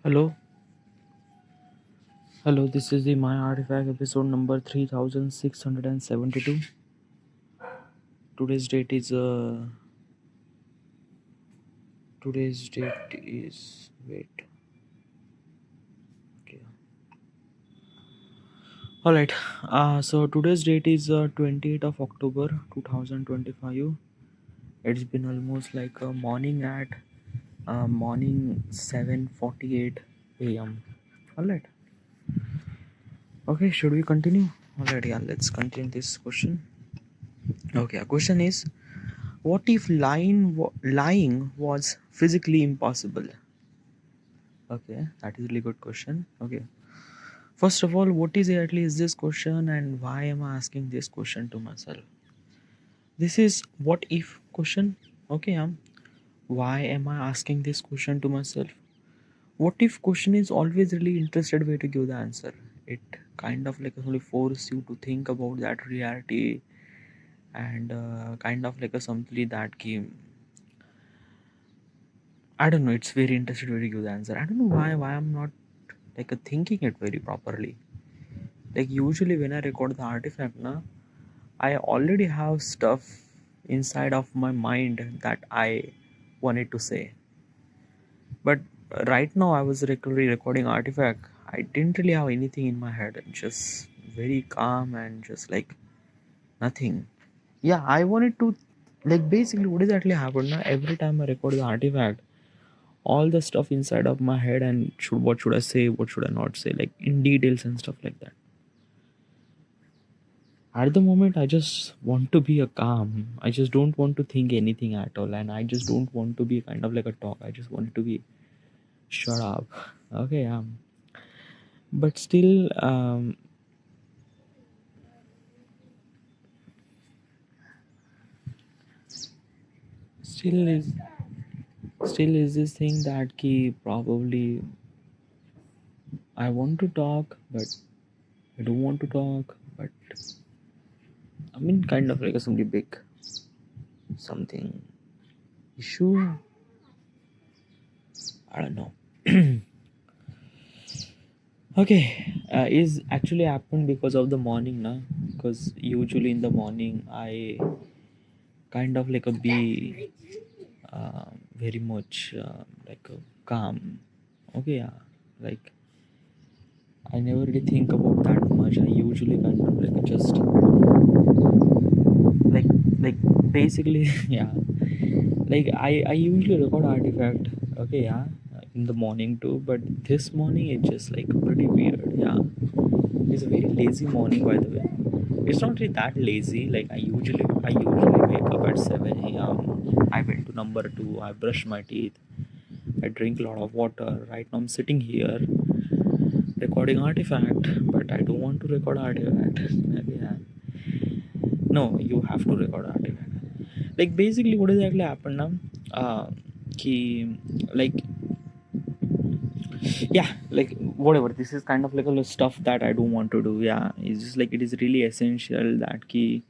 Hello, hello. This is the My Artifact episode number 3672. Today's date is wait. Okay. All right. So today's date is 28th of October 2025. It's been almost like a morning at morning 7:48 a.m. All right. Okay. Should we continue? All right. Yeah. Let's continue this question. Okay. A question is, what if lying was physically impossible? Okay, that is a really good question. Okay, first of all, what is exactly is this question, and why am I asking this question to myself? This is what if question. Okay, why am I asking this question to myself? What if question is always really interested way to give the answer. It kind of like only force you to think about that reality, and kind of like a something that game. I don't know. It's very interested way to give the answer. I don't know why I'm not like thinking it very properly. Like usually when I record the artifact na, I already have stuff inside of my mind that I wanted to say. But right now I was recording artifact. I didn't really have anything in my head. Just very calm and just like nothing. Yeah, I wanted to like basically what is actually happened now every time I record the artifact, all the stuff inside of my head and what should I say, what should I not say, like in details and stuff like that. At the moment I just want to be a calm. I just don't want to think anything at all, and I just don't want to be kind of like a talk. I just want to be shut up. Okay, but still still is still is this thing that key probably I want to talk but I don't want to talk, but I mean kind of like a something big something issue. I don't know. Okay, is actually happened because of the morning now, because usually in the morning I kind of like a be very much like a calm. Okay, yeah, like I never really think about that much. I usually kind of like just like like basically yeah, like I usually record artifact. Okay, yeah, in the morning too, but this morning it's just like pretty weird. Yeah, it's a very lazy morning, by the way. It's not really that lazy. Like I usually wake up at 7 a.m. I went to number two. I brush my teeth. I drink a lot of water. Right now I'm sitting here recording artifact, but I don't want to record artifact. Yeah. No, you have to record artifact. Like basically, what exactly happened now? Ki, like yeah, like whatever. This is kind of like a little stuff that I don't want to do. Yeah, it's just like it is really essential that ki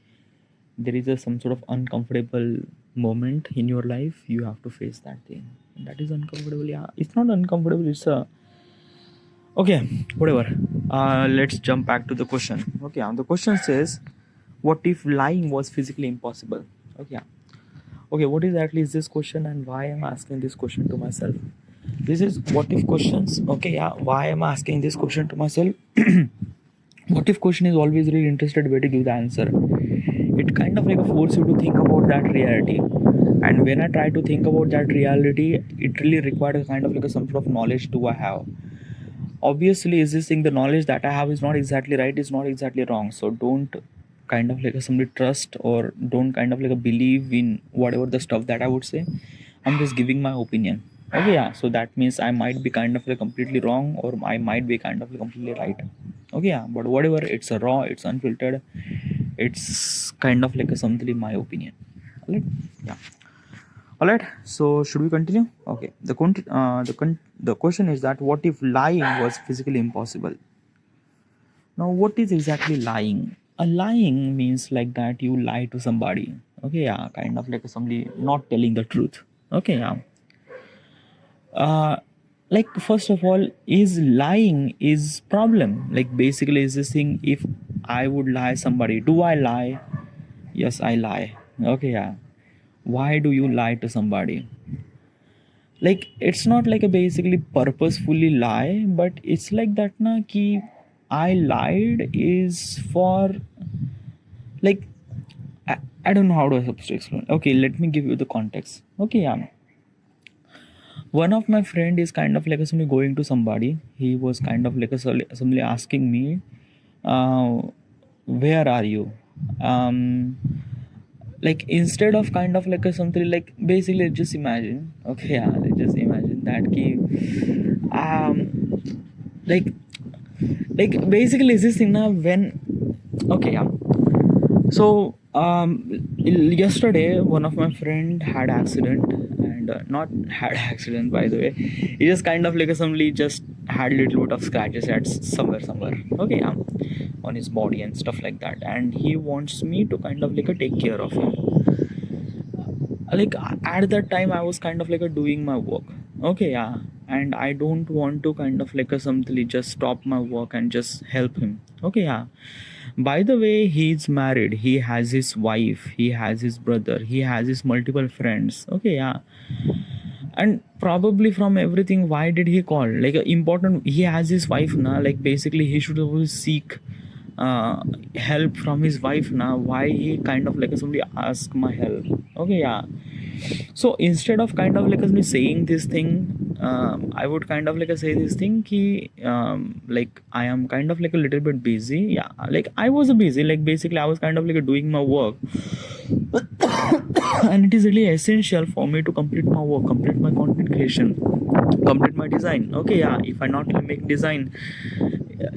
there is some sort of uncomfortable moment in your life. You have to face that thing. That is uncomfortable. Yeah, it's not uncomfortable. It's a okay, whatever. Let's jump back to the question. Okay, the question says, what if lying was physically impossible? Okay, okay, what exactly is this question, and why am I asking this question to myself? This is what if questions. Okay, yeah, why am I asking this question to myself? What if question is always really interested way to give the answer. It kind of like force you to think about that reality, and when I try to think about that reality, it really requires a kind of like some sort of knowledge do I have. Obviously is this thing, the knowledge that I have is not exactly right, is not exactly wrong, so don't kind of like somebody trust or don't kind of like a believe in whatever the stuff that I would say. I'm just giving my opinion. Okay, yeah, so that means I might be kind of like completely wrong, or I might be kind of like completely right. Okay, yeah, but whatever, it's a raw, it's unfiltered, it's kind of like a something my opinion. All right, yeah. All right, so should we continue? Okay, the question is that what if lying was physically impossible? Now, what is exactly lying? A lying means like that you lie to somebody. Okay, yeah, kind of like somebody not telling the truth. Okay, yeah. Uh, like first of all, is lying is problem. Like basically is this thing, if I would lie somebody, do I lie? Yes, I lie. Okay, yeah. Why do you lie to somebody? Like it's not like a basically purposefully lie, but it's like that na ki I lied is for, like, I, I don't know how to supposed to explain. Okay, let me give you the context. Okay, yeah. One of my friend is kind of like a somebody going to somebody. He was kind of like a somebody asking me, uh, where are you? Um, like instead of kind of like a something, like basically just imagine. Okay, yeah, just imagine that ki, like basically is this thing now when, okay, yeah. So yesterday one of my friend had accident, and not had accident by the way. He just kind of like somebody just had little bit of scratches at somewhere. Okay, yeah, on his body and stuff like that, and he wants me to kind of like take care of him. Like at that time I was kind of like doing my work. Okay, yeah, and I don't want to kind of like something just stop my work and just help him. Okay, yeah. By the way, he's married, he has his wife, he has his brother, he has his multiple friends. Okay, yeah. And probably from everything, why did he call? Like important, he has his wife now, like basically he should always seek help from his wife now. Why he kind of like somebody ask my help? Okay, yeah. So instead of kind of like me saying this thing, I would kind of like say this thing ki, like I am kind of like a little bit busy. Yeah, like I was busy, like basically I was kind of like doing my work. And it is really essential for me to complete my work, complete my content creation, complete my design. Okay, yeah, if I not make design,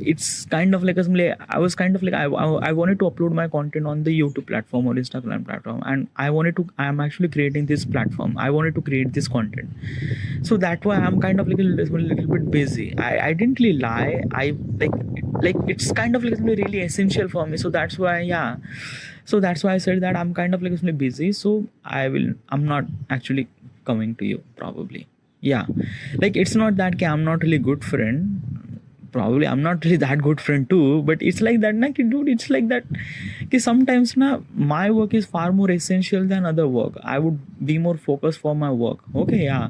it's kind of like I was kind of like I wanted to upload my content on the YouTube platform or Instagram platform, and I am actually creating this platform, I wanted to create this content. So that's why I'm kind of like a little bit busy. I didn't really lie. I like it's kind of like really essential for me. So that's why, yeah. So that's why I said that I'm kind of like busy, so I'm not actually coming to you probably. Yeah, like it's not that I'm not really good friend. Probably I'm not really that good friend too, but it's like that na, dude, it's like that ki sometimes na, my work is far more essential than other work. I would be more focused for my work. Okay, yeah.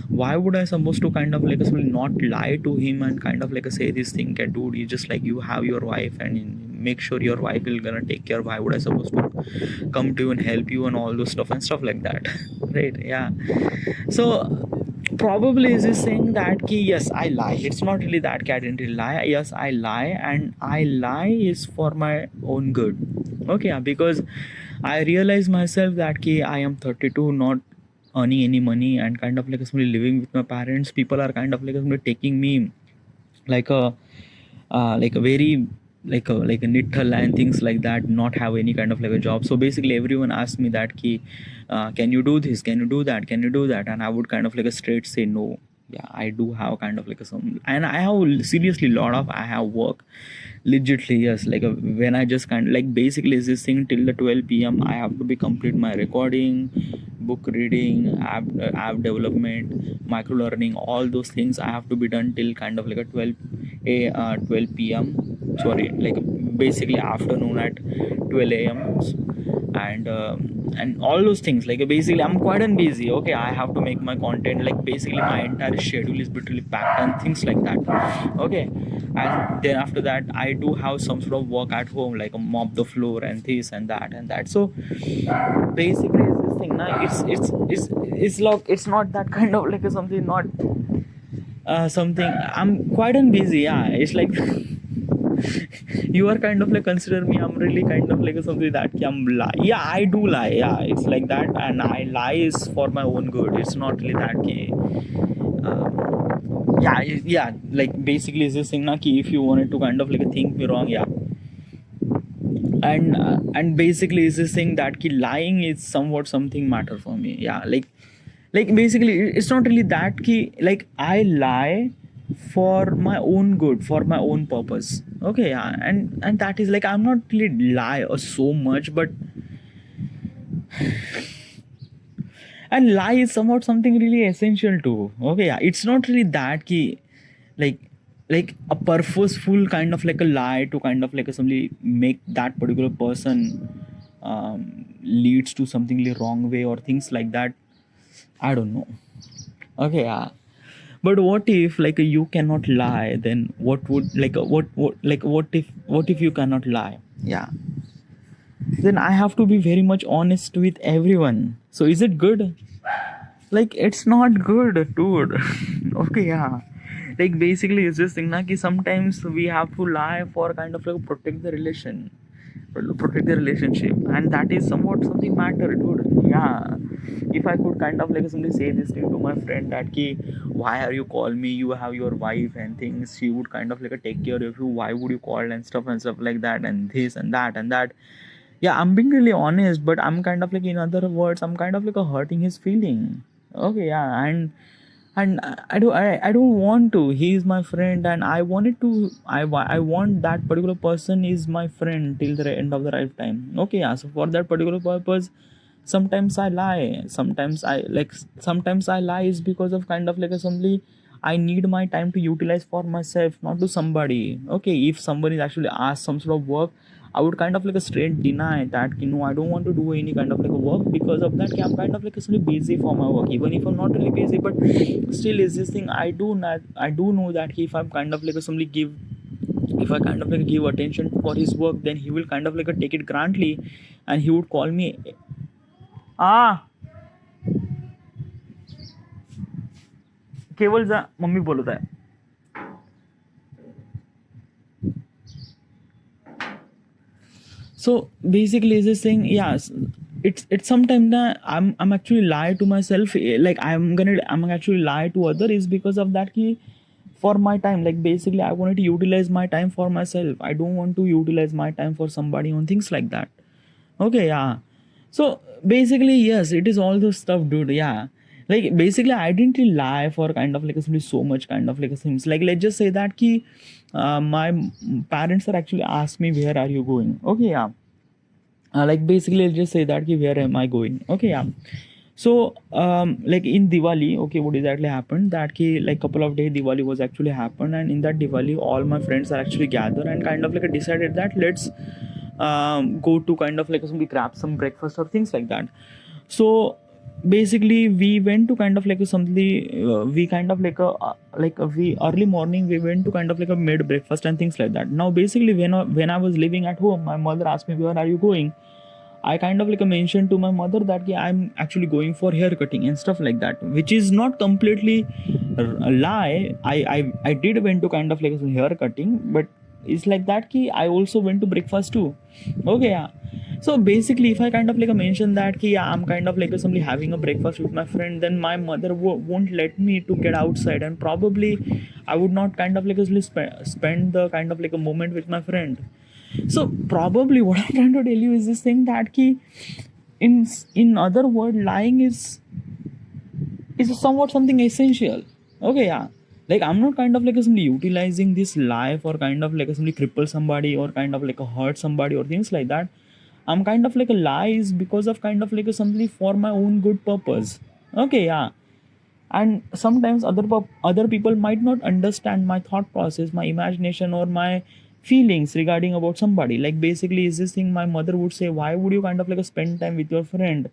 Why would I supposed to kind of like not lie to him and kind of like say this thing, dude, you just like you have your wife and make sure your wife will gonna take care. Why would I supposed to come to you and help you and all those stuff like that? Right, yeah. So probably is this saying that ki, yes, I lie. It's not really that I didn't really lie. Yes, I lie, and I lie is for my own good. Okay, yeah, because I realize myself that ki I am 32, not earning any money, and kind of like living with my parents. People are kind of like taking me like a very like a nittal and things like that, not have any kind of like a job. So basically everyone asked me that ki, can you do this, can you do that, can you do that, and I would kind of like a straight say no. Yeah, I do have kind of like a some, and I have seriously lot of, I have work legitly, yes. Like when I just kind of like basically is this thing till the 12 p.m. I have to be complete my recording, book reading, app development, micro learning, all those things I have to be done till kind of like a 12 p.m. Sorry, like basically afternoon at 12 a.m. And all those things, like basically I'm quite busy. Okay, I have to make my content, like basically my entire schedule is literally packed and things like that. Okay, and then after that I do have some sort of work at home, like a mop the floor and this and that. So basically it's this thing now, it's like it's not that kind of like something, not something, I'm quite busy. Yeah, it's like you are kind of like consider me, I'm really kind of like something that I'm lie. Yeah, I do lie. Yeah, it's like that, and I lie is for my own good. It's not really that yeah, like basically it's this thing na ki if you wanted to kind of like think me wrong, yeah. And basically it's this thing that ki lying is somewhat something matter for me. Yeah, like basically it's not really that ki like I lie for my own good, for my own purpose. Okay, yeah, and that is like I'm not really lie or so much, but And lie is somewhat something really essential too. Okay, yeah, it's not really that key, like a purposeful kind of like a lie to kind of like a simply make that particular person leads to something really wrong way or things like that. I don't know. Okay, yeah. But what if like you cannot lie? Then what would like what like what if you cannot lie? Yeah. Then I have to be very much honest with everyone. So is it good? Like it's not good, dude. Okay, yeah. Like basically it's this thing na ki sometimes we have to lie for kind of like protect the protect the relationship, and that is somewhat something matter, dude. Yeah. If I could kind of like simply say this thing to my friend that ki why are you call me, you have your wife and things, she would kind of like take care of you, why would you call and stuff like that and this and that. Yeah, I'm being really honest, but I'm kind of like, in other words, I'm kind of like a hurting his feeling. Okay, yeah. And I don't want to, he is my friend, and I wanted to, I want that particular person is my friend till the end of the lifetime. Okay, yeah. So for that particular purpose, sometimes I lie, sometimes I lie is because of kind of like a simply I need my time to utilize for myself, not to somebody. Okay, if somebody actually asks some sort of work, I would kind of like a straight deny that, you know, I don't want to do any kind of like a work because of that. I'm kind of like actually busy for my work, even if I'm not really busy. But still, is this thing I do know that if I'm kind of like a somebody give, if I kind of like give attention for his work, then he will kind of like a take it grantly, and he would call me. Ah, केवल जा mummy बोलत आहे. So basically is this thing, yes, it's sometimes that I'm actually lie to myself, like I'm actually lie to other is because of that key for my time. Like basically I wanted to utilize my time for myself, I don't want to utilize my time for somebody on things like that. Okay, yeah. So basically, yes, it is all those stuff, dude. Yeah. Like basically, I didn't really lie for kind of like simply so much kind of like things. Like let's just say that ki, my parents are actually asked me where are you going. Okay, yeah. Like basically, let's just say that ki where am I going. Okay, yeah. So like in Diwali, okay, what exactly happened? That ki like couple of days Diwali was actually happened, and in that Diwali, all my friends are actually gathered and kind of like decided that let's go to kind of like we grab some breakfast or things like that. So basically we went to kind of like something, we kind of we early morning we went to kind of like a made breakfast and things like that. Now basically when I was living at home, my mother asked me where are you going. I kind of like mentioned to my mother that I'm actually going for hair cutting and stuff like that, which is not completely a lie. I did went to kind of like hair cutting, but it's like that ki I also went to breakfast too. Okay, yeah. So basically, if I kind of like mention that ki yeah, I'm kind of like simply having a breakfast with my friend, then my mother won't let me to get outside, and probably I would not kind of like spend the kind of like a moment with my friend. So probably what I'm trying to tell you is this thing that ki in other word, lying is somewhat something essential. Okay, yeah. Like I'm not kind of like simply utilizing this lie for kind of like simply cripple somebody or kind of like a hurt somebody or things like that. I'm kind of like a lie is because of kind of like a something for my own good purpose. Okay, yeah. And sometimes other people might not understand my thought process, my imagination, or my feelings regarding about somebody. Like basically is this thing my mother would say, why would you kind of like spend time with your friend?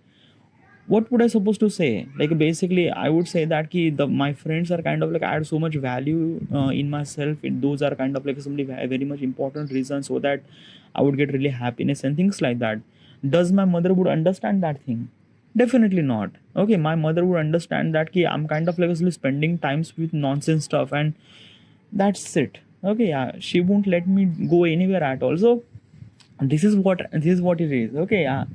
What would I supposed to say? Like basically I would say that my friends are kind of like add so much value in myself. Those are kind of like somebody very much important reasons so that I would get really happiness and things like that. Does my mother would understand that thing? Definitely not. Okay, my mother would understand that I'm kind of like spending times with nonsense stuff, and that's it. Okay, yeah, she won't let me go anywhere at all. So this is what it is. Okay, yeah.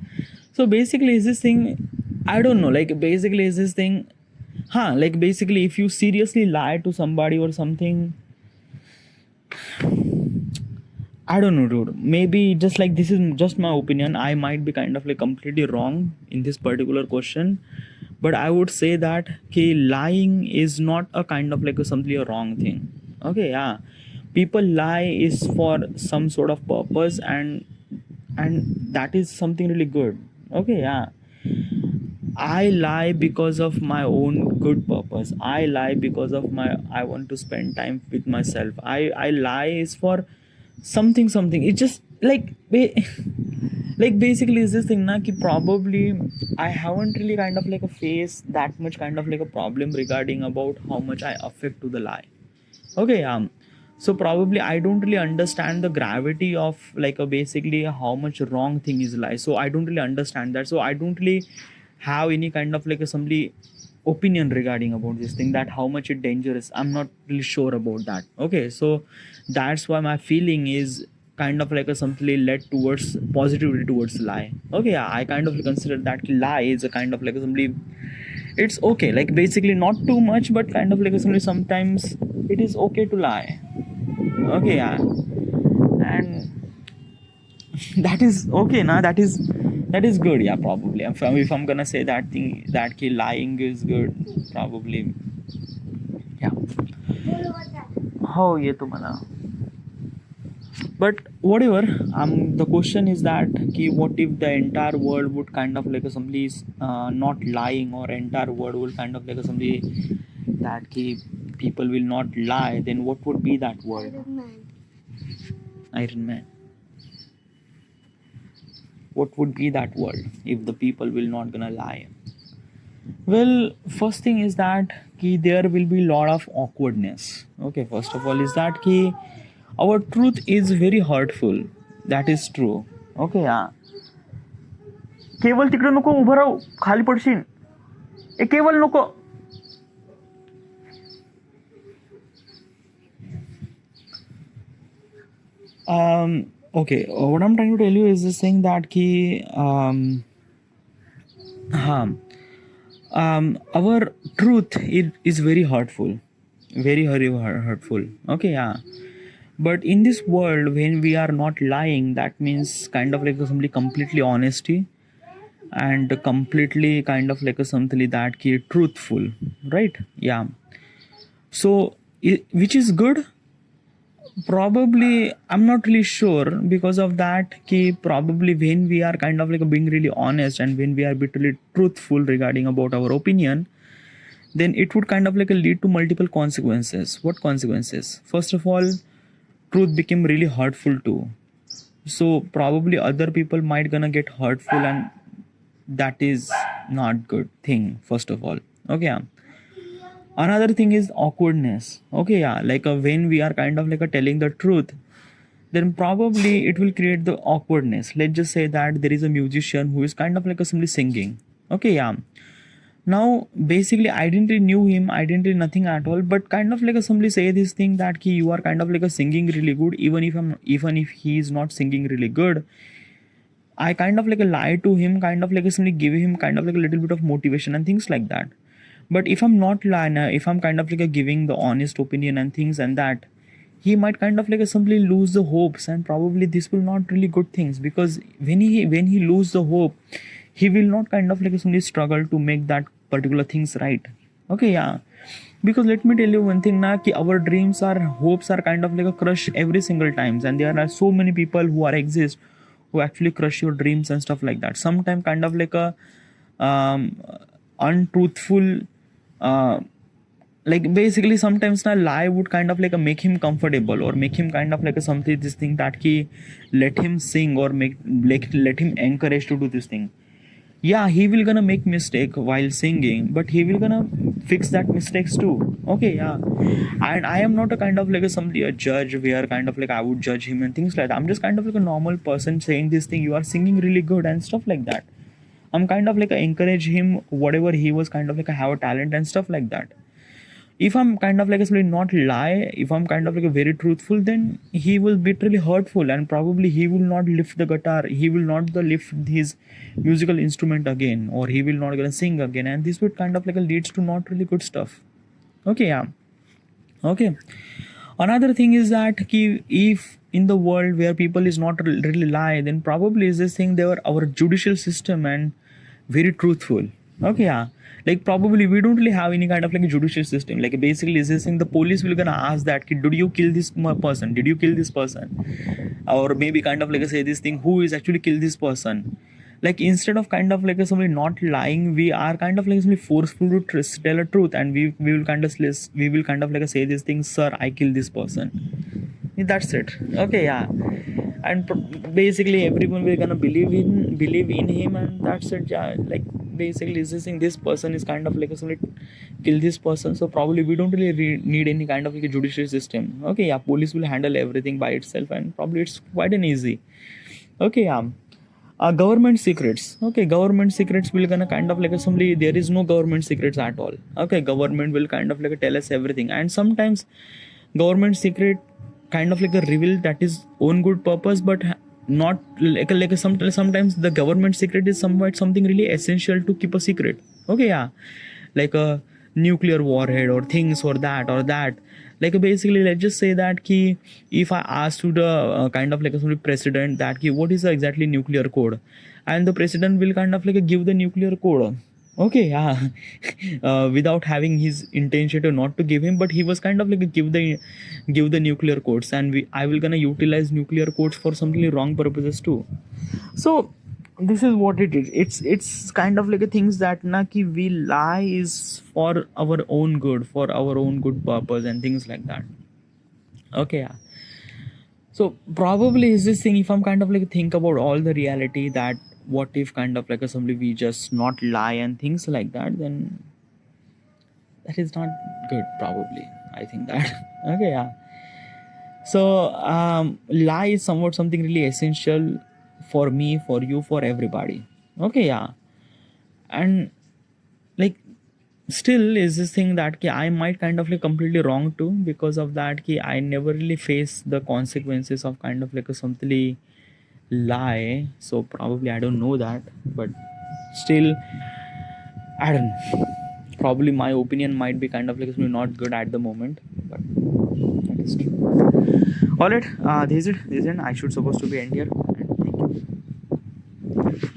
So basically is this thing, I don't know, like basically is this thing, like basically if you seriously lie to somebody or something, I don't know, dude. Maybe just like this is just my opinion. I might be kind of like completely wrong in this particular question, but I would say that lying is not a kind of like something a wrong thing. Okay, yeah. People lie is for some sort of purpose, and that is something really good. Okay, yeah. I lie because of my own good purpose. I lie because of my I want to spend time with myself. I lie is for something. It's just like like basically is this thing na ki probably I haven't really kind of like a face that much kind of like a problem regarding about how much I affect to the lie. Okay, so probably I don't really understand the gravity of like a basically how much wrong thing is lie. So I don't really understand that. So I don't really have any kind of like a somebody opinion regarding about this thing that how much it dangerous. I'm not really sure about that. Okay, so that's why my feeling is kind of like a something led towards positivity towards lie. Okay, yeah, I kind of consider that lie is a kind of like a somebody, it's okay, like basically not too much but kind of like a somebody sometimes it is okay to lie. Okay, yeah, and that is okay now, that is good. Yeah, probably if I'm gonna say that thing that ki lying is good, probably. Yeah. Oh, ye to mana. But whatever, the question is that ki what if the entire world would kind of like a somebody is not lying, or entire world will kind of like a somebody that ki people will not lie, then what would be that world? Iron Man. What would be that world if the people will not gonna lie? Well, first thing is that ki there will be lot of awkwardness. Okay, first of all is that ki our truth is very hurtful. That is true. Okay, yeah. केवल तिकडे नको उभं राहू, खाली पडशील. ए केवल नको. Okay, what I'm trying to tell you is this thing that ki our truth is very hurtful, very hurtful. Okay, yeah. But in this world, when we are not lying, that means kind of like somebody completely honesty and completely kind of like a something that ki truthful, right? Yeah. So which is good. Probably I'm not really sure, because of that ki probably when we are kind of like being really honest and when we are bitterly truthful regarding about our opinion, then it would kind of like lead to multiple consequences. What consequences? First of all, truth became really hurtful too. So probably other people might gonna get hurtful, and that is not good thing, first of all. Okay, yeah. Another thing is awkwardness. Okay, yeah, like when we are kind of like telling the truth, then probably it will create the awkwardness. Let's just say that there is a musician who is kind of like simply singing. Okay, yeah. Now basically I didn't really knew him, I didn't really nothing at all, but kind of like somebody say this thing that ki you are kind of like a singing really good, even if he is not singing really good, I kind of like lie to him, kind of like simply give him kind of like a little bit of motivation and things like that. But if I'm not lying, if I'm kind of like giving the honest opinion and things and that, he might kind of like simply lose the hopes, and probably this will not really good things, because when he lose the hope, he will not kind of like simply struggle to make that particular things right. Okay, yeah. Because let me tell you one thing na, ki our dreams, our hopes are kind of like a crush every single times, and there are so many people who are exist who actually crush your dreams and stuff like that. Sometimes kind of like a untruthful, like basically sometimes na lie would kind of like make him comfortable, or make him kind of like something this thing that ki let him sing, or make like let him encourage to do this thing. Yeah, he will gonna make mistake while singing, but he will gonna fix that mistakes too. Okay, yeah. And I am not a kind of like a judge where kind of like I would judge him and things like that. I'm just kind of like a normal person saying this thing, you are singing really good and stuff like that. I'm kind of like encourage him whatever he was kind of like have a talent and stuff like that. If I'm kind of like not lie, if I'm kind of like very truthful, then he will be really hurtful, and probably he will not lift the guitar, he will not lift his musical instrument again, or he will not gonna sing again, and this would kind of like leads to not really good stuff. Okay, yeah. Okay. Another thing is that if in the world where people is not really lie, then probably is this thing they were our judicial system and very truthful. Okay, yeah. Like probably we don't really have any kind of like a judicial system. Like basically is this thing the police will gonna ask that did you kill this person? Did you kill this person? Or maybe kind of like say this thing who is actually killed this person? like instead of kind of like somebody not lying, we are kind of like somebody forceful to tell a truth, and we will kind of we will kind of like say these things, sir, I killed this person. That's it. Okay, yeah. And basically everyone will gonna believe in him, and that's it. Yeah, like basically this person is kind of like a somebody kill this person, so probably we don't really need any kind of like a judicial system. Okay, yeah, police will handle everything by itself, and probably it's quite an easy. Okay, yeah. Government secrets. Okay, government secrets will gonna kind of like a somebody, there is no government secrets at all. Okay, government will kind of like tell us everything, and sometimes government secret kind of like a reveal that is own good purpose, but not like a sometimes the government secret is somewhat something really essential to keep a secret. Okay, yeah, like a nuclear warhead or things or that. Like basically let's just say that ki, if I ask to the kind of like a president that ki, what is the exactly nuclear code, and the president will kind of like give the nuclear code. Okay, yeah. Without having his intention to not to give him, but he was kind of like give the nuclear codes, and I will gonna utilize nuclear codes for something wrong purposes too. So this is what it is. It's kind of like a things that na ki we lie is for our own good, for our own good purpose, and things like that. Okay, yeah. So probably is this thing, if I'm kind of like think about all the reality, that what if kind of like a somebody we just not lie and things like that, then that is not good probably, I think that. Okay, yeah. So lie is somewhat something really essential for me, for you, for everybody. Okay, yeah. And like still is this thing that ki, I might kind of like completely wrong too, because of that ki, I never really face the consequences of kind of like a something lie. So probably I don't know that, but still I don't know. Probably my opinion might be kind of like not good at the moment, but that is true. All right, this is it. I should supposed to be end here. And thank you.